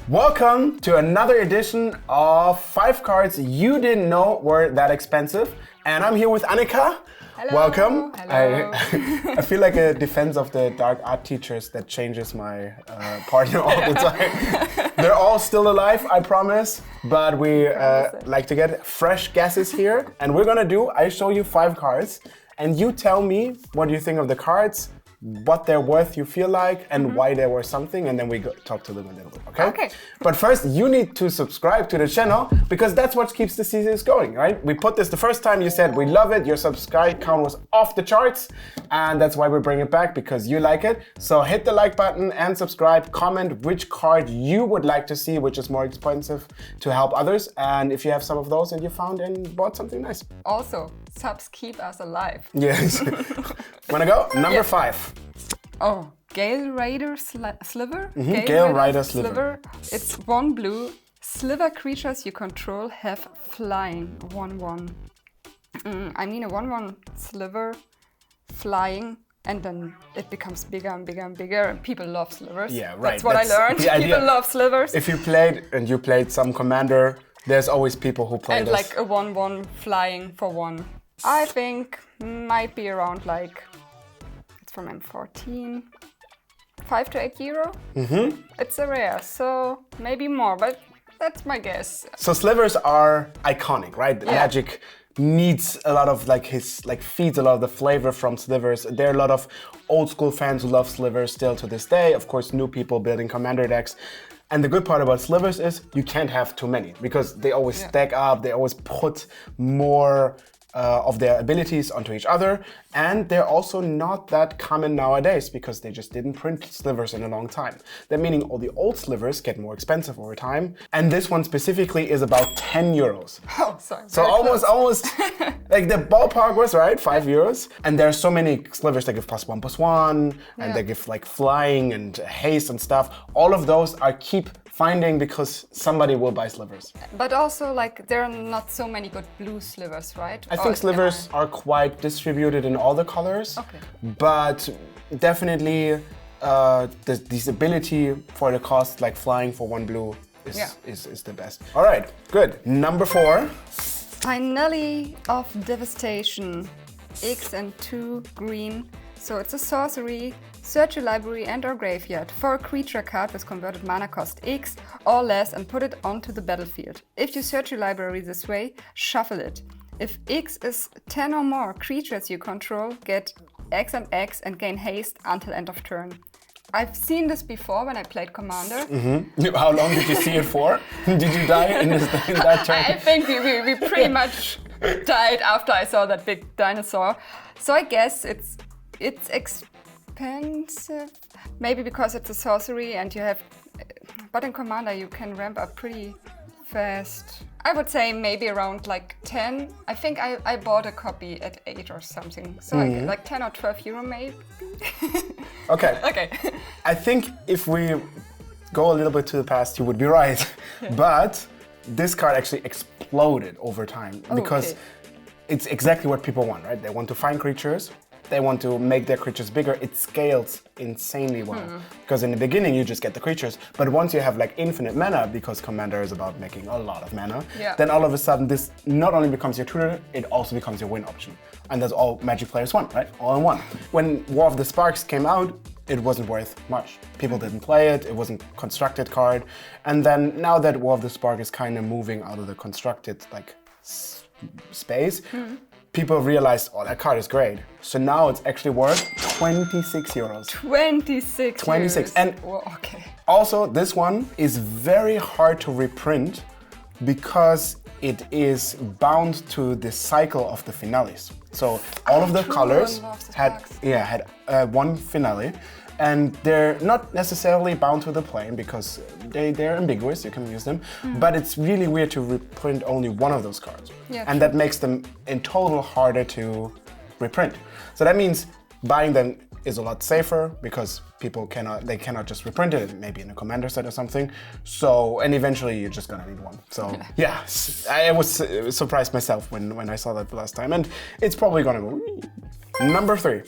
Welcome to another edition of 5 cards you didn't know were that expensive. And I'm here with Annika. Hello. Welcome. Hello. I feel like a defense of the dark art teachers that changes my partner all the time. They're all still alive, I promise. But we like to get fresh guesses here. And we're gonna do, I show you 5 cards. And you tell me what you think of the cards, what they're worth you feel like, and why they were something, and then we talk to them a little bit, okay? Okay. But first, you need to subscribe to the channel, because that's what keeps the series going, right? We put this the first time, you said we love it, your subscribe count was off the charts, and that's why we bring it back, because you like it. So hit the like button and subscribe, comment which card you would like to see, which is more expensive, to help others, and if you have some of those and you found and bought something nice. Also, subs keep us alive. Yes. Wanna go? Number 5. Oh, Gale Raider Sliver? Gale Rider Sliver. It's 1 blue. Sliver creatures you control have flying. 1/1. I mean a 1/1 sliver flying, and then it becomes bigger and bigger and bigger, and people love slivers. Yeah, right. That's what I learned. People love slivers. If you played some commander, there's always people who play and this. like a 1/1 flying for 1. I think might be around like, it's from M14, 5 to 8 euro. It's a rare, so maybe more, but that's my guess. So slivers are iconic, right? Yeah. Magic needs a lot of feeds a lot of the flavor from slivers. There are a lot of old school fans who love slivers still to this day. Of course, new people building commander decks. And the good part about slivers is you can't have too many, because they always stack up, they always put more of their abilities onto each other, and they're also not that common nowadays because they just didn't print slivers in a long time. That meaning all the old slivers get more expensive over time, and this one specifically is about 10 euros. Oh, sorry. So almost like the ballpark was right, 5 euros. And there are so many slivers that give +1/+1, and they give like flying and haste and stuff. All of those are keep finding because somebody will buy slivers. But also, like, there are not so many good blue slivers, right? I think slivers are quite distributed in all the colors. Okay. But definitely this ability for the cost, like flying for 1 blue, is the best. All right, good. Number 4. Finale of Devastation. X and 2 green. So it's a sorcery. Search your library and or graveyard for a creature card with converted mana cost X or less and put it onto the battlefield. If you search your library this way, shuffle it. If X is 10 or more creatures you control, get X and gain haste until end of turn. I've seen this before when I played Commander. How long did you see it for? Did you die in that turn? I think we pretty much died after I saw that big dinosaur. So I guess it's expensive. Maybe because it's a sorcery and you have... But in Commander you can ramp up pretty fast. I would say maybe around like 10. I think I bought a copy at 8 or something. So I get like 10 or 12 euro maybe. Okay. Okay. I think if we go a little bit to the past, you would be right. But this card actually exploded over time because it's exactly what people want, right? They want to find creatures. They want to make their creatures bigger. It scales insanely well. Because in the beginning, you just get the creatures. But once you have like infinite mana, because Commander is about making a lot of mana, then all of a sudden this not only becomes your tutor, it also becomes your win option. And that's all Magic players want, right? All in one. When War of the Sparks came out, it wasn't worth much. People didn't play it, it wasn't a constructed card. And then now that War of the Spark is kind of moving out of the constructed like space, people realized, oh, that card is great. So now it's actually worth 26 euros. 26 26. euros. And also, this one is very hard to reprint because it is bound to the cycle of the finales. So all of the colors had one finale. And they're not necessarily bound to the plane because they're ambiguous, you can use them. But it's really weird to reprint only one of those cards. And that makes them in total harder to reprint. So that means buying them is a lot safer because people cannot just reprint it, maybe in a commander set or something. So, and eventually you're just gonna need one. So yeah, I was surprised myself when I saw that the last time. And it's probably gonna go. Number 3.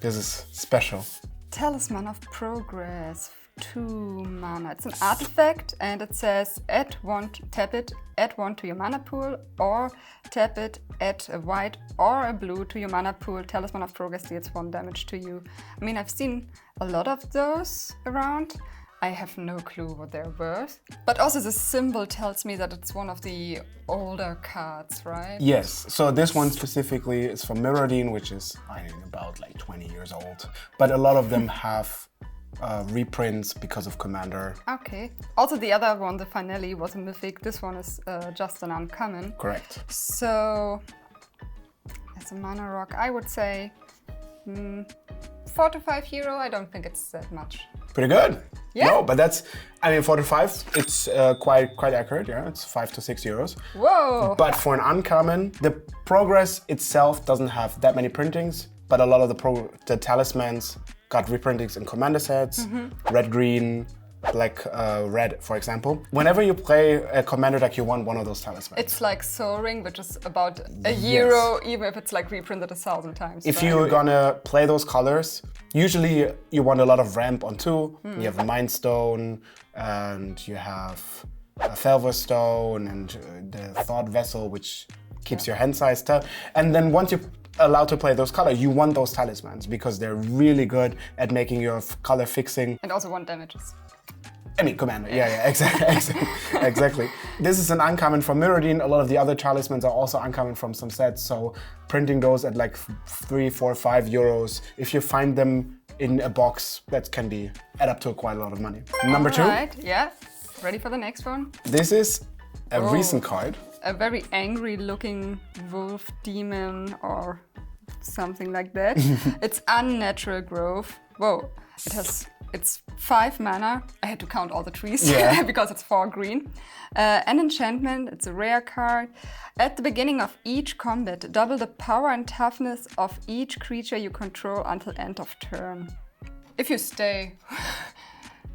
This is special. Talisman of Progress. 2 mana. It's an artifact and it says tap it, add 1 to your mana pool, or tap it, add a white or a blue to your mana pool. Talisman of Progress deals 1 damage to you. I mean, I've seen a lot of those around. I have no clue what they're worth. But also the symbol tells me that it's one of the older cards, right? Yes, so this one specifically is from Mirrodin, which is, I mean, about like 20 years old. But a lot of them have reprints because of Commander. Okay. Also the other one, the Finale, was a mythic. This one is just an uncommon. Correct. So, as a mana rock, I would say 4 to 5 euro. I don't think it's that much. Pretty good. Yeah. No, but that's, I mean, 4 to 5, it's quite accurate. Yeah, it's 5 to 6 euros. Whoa. But for an uncommon, the Progress itself doesn't have that many printings, but a lot of the talismans got reprintings in Commander sets, red, green, black, red, for example. Whenever you play a Commander deck, you want one of those talismans. It's like Soaring, which is about a euro, even if it's like reprinted 1,000 times. If you're gonna play those colors, usually you want a lot of ramp on 2. You have a Mind Stone, and you have a Felver Stone, and the Thought Vessel, which keeps your hand size tough. And then once you're allowed to play those colors, you want those talismans because they're really good at making your color fixing. And also 1 damages. I mean, Commander, yeah, exactly. This is an uncommon from Mirrodin. A lot of the other talismans are also uncommon from some sets, so printing those at like 3, 4, 5 euros, if you find them in a box, that can add up to quite a lot of money. Number 2. Right, yeah. Ready for the next one? This is a recent card. A very angry looking wolf demon or something like that. It's Unnatural Growth. Whoa, it's 5 mana. I had to count all the trees because it's 4 green. An enchantment, it's a rare card. At the beginning of each combat, double the power and toughness of each creature you control until end of turn. If you stay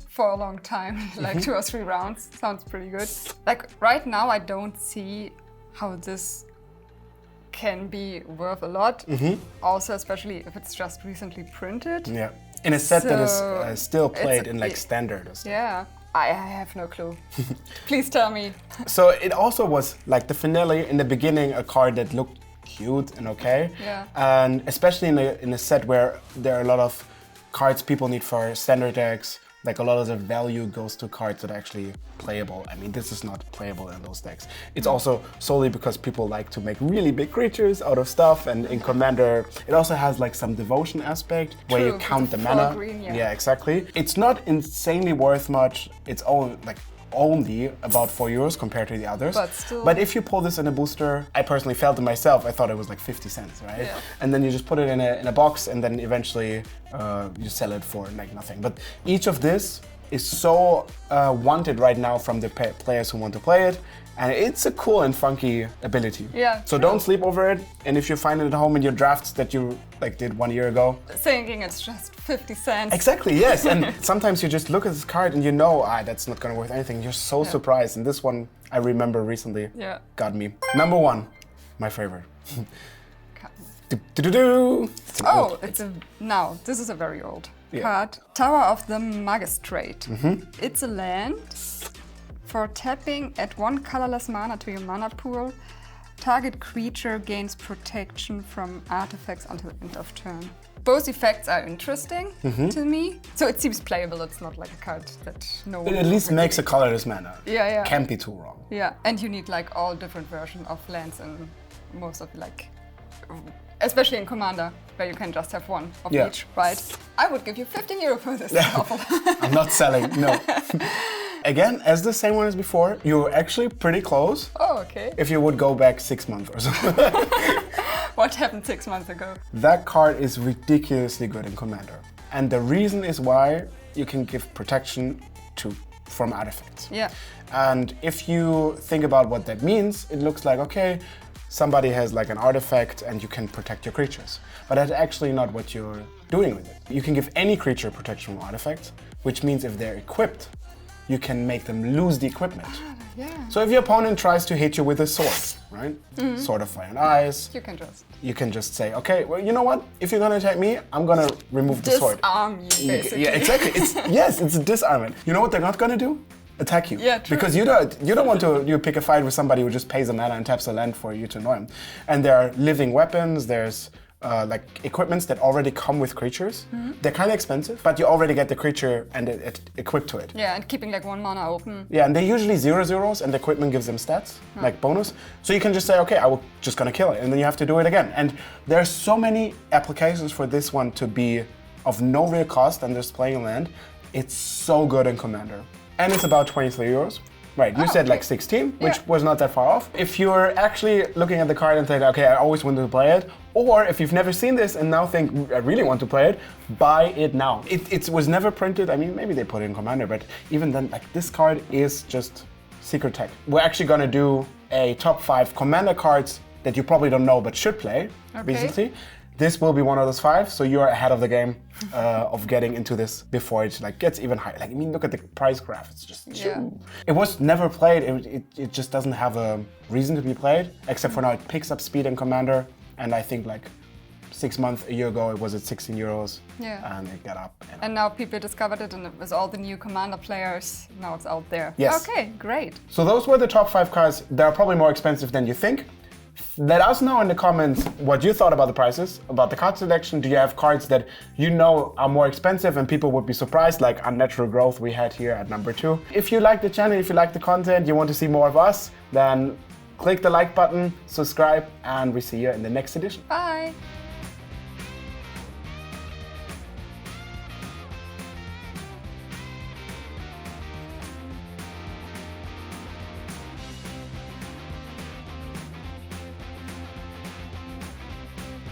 for a long time, like 2 or 3 rounds, sounds pretty good. Like right now, I don't see how this can be worth a lot. Also, especially if it's just recently printed. Yeah. In a set that is still played in like standard or stuff. Yeah, I have no clue. Please tell me. So it also was like the Finale in the beginning, a card that looked cute and okay. Yeah. And especially in a set where there are a lot of cards people need for standard decks, like a lot of the value goes to cards that are actually playable. I mean, this is not playable in those decks. It's also solely because people like to make really big creatures out of stuff, and in Commander, it also has like some devotion aspect where you count the mana. Green, yeah, exactly. It's not insanely worth much. It's only about 4 euros compared to the others. But still. But if you pull this in a booster, I personally felt it myself. I thought it was like 50 cents, right? Yeah. And then you just put it in a box, and then eventually you sell it for like nothing. But each of this is so wanted right now from the players who want to play it. And it's a cool and funky ability. Yeah. So don't sleep over it. And if you find it at home in your drafts that you like did 1 year ago, thinking it's just 50 cents. Exactly, yes. And sometimes you just look at this card and you know, that's not gonna worth anything. You're so surprised. And this one, I remember recently, got me. Number 1, my favorite. This is a very old card. Tower of the Magistrate. It's a land. For tapping, add 1 colorless mana to your mana pool. Target creature gains protection from artifacts until end of turn. Both effects are interesting to me. So it seems playable, it's not like a card that no one... It at least makes a colorless mana. Yeah. Can't be too wrong. Yeah, and you need like all different versions of lands in most of like... Especially in Commander, where you can just have 1 of each, right? I would give you 15 euro for this. I'm not selling, no. Again, as the same one as before, you're actually pretty close. Oh, okay. If you would go back 6 months or so. What happened 6 months ago? That card is ridiculously good in Commander. And the reason is why you can give protection from artifacts. Yeah. And if you think about what that means, it looks like, okay, somebody has like an artifact and you can protect your creatures. But that's actually not what you're doing with it. You can give any creature protection from artifacts, which means if they're equipped, you can make them lose the equipment. Yeah. So if your opponent tries to hit you with a sword, right? Sword of Fire and Ice. You can just say, okay, well, you know what? If you're gonna attack me, I'm gonna remove the sword. Disarm you, basically. Yeah, exactly. It's a disarmament. You know what they're not gonna do? Attack you. Yeah, true. Because you don't want to pick a fight with somebody who just pays a mana and taps a land for you to annoy him. And there are living weapons. There's like equipments that already come with creatures. They're kind of expensive, but you already get the creature and it equipped to it. Yeah, and keeping like 1 mana open. Yeah, and they're usually 0/0s, and the equipment gives them stats, like bonus. So you can just say, okay, I will just gonna kill it, and then you have to do it again. And there are so many applications for this one to be of no real cost and just playing land. It's so good in Commander. And it's about 23 euros. Right, you said like 16, which was not that far off. If you're actually looking at the card and think, okay, I always wanted to play it, or if you've never seen this and now think, I really want to play it, buy it now. It was never printed. I mean, maybe they put it in Commander, but even then, like, this card is just secret tech. We're actually gonna do a top 5 Commander cards that you probably don't know but should play recently. This will be one of those 5, so you're ahead of the game of getting into this before it like gets even higher. Like, I mean, look at the price graph. It's just it was never played. It just doesn't have a reason to be played, except for now it picks up speed in Commander, and I think like 6 months, a year ago, it was at 16 euros, and it got up. And now people discovered it, and with all the new Commander players, now it's out there. Yes. Okay, great. So those were the top 5 cards. They're probably more expensive than you think. Let us know in the comments what you thought about the prices, about the card selection. Do you have cards that you know are more expensive and people would be surprised, like Unnatural Growth we had here at number 2? If you like the channel, if you like the content, you want to see more of us, then click the like button, subscribe, and we see you in the next edition. Bye.